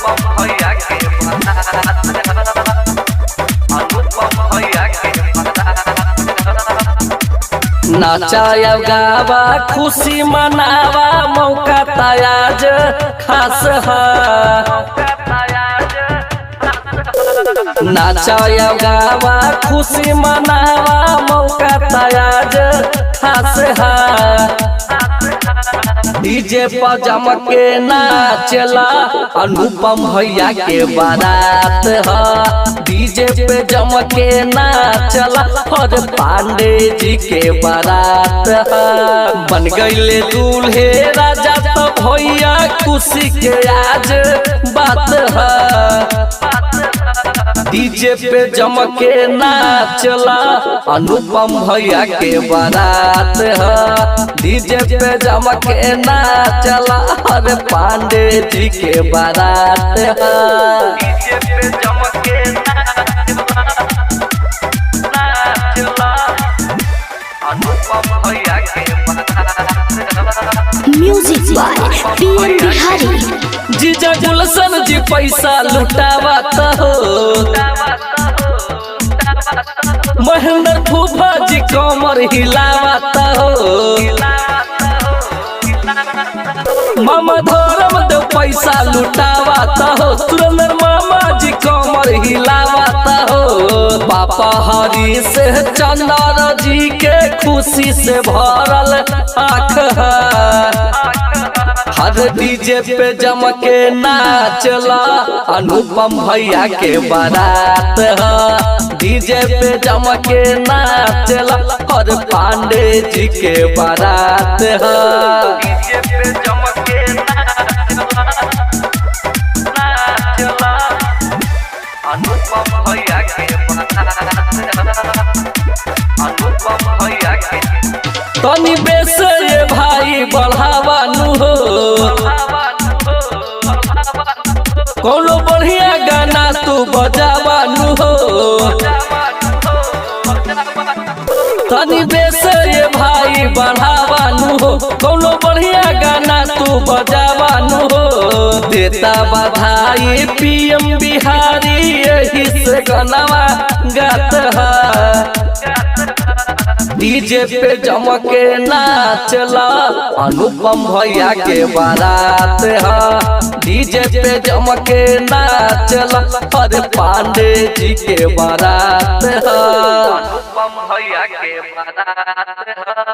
भैया के अनुपम भैया के नाचाया गावा खुशी मनावा मौका तायाज खास है। नाचाया गावा खुशी मनावा मौका तायाज खास है। डीजे पर जम के नाचला अनुपम भैया के बारात है। डीजे पे जम के नाचला और पांडे जी के बारात है। बन गईले दूल्हे राजा तो भैया खुशी के आज बात है। डीजे पे जम के नाचला अनुपम भैया के बारात है। डीजे पे जम के नाचला और पांडे जी के बारात है। डीजे पे जम के नाचला अनुपम भैया के म्यूजिक बाय पीएम बिहारी। जीजा गुलशन जी पैसा लुटावत हो। महेंद्र फूफा जी कमर हिलावत हो। मामा धर्म देव पैसा लुटावत हो। सुरेंद्र मामा जी कमर हिलावत हो। पापा हरी से चंदर जी के खुशी से भरल आँख है। हर डीजे पे जम के नाचला अनुपम भैया के बारात है। डीजे पे जम के नाचला और पांडे जी के बारात है। डीजे पे जम के नाचला अनुपम भैया के अनुपम भैया के तनी बेस ये भाई बढ़ावा नु हो। कोनो बढ़िया गाना तू बजावा नु हो। तनी बेस ये भाई बढ़ावा नु हो। कोनो बढ़िया गाना तू बजावा नु हो। देता बधाई पीएम बिहारी यही से गाना गात है। डीजे पे जम के नाचला अनुपम भैया के बारात है। डीजे पे जम के नाचला और पांडे जी के बारात है। अनुपम भैया के बारात है।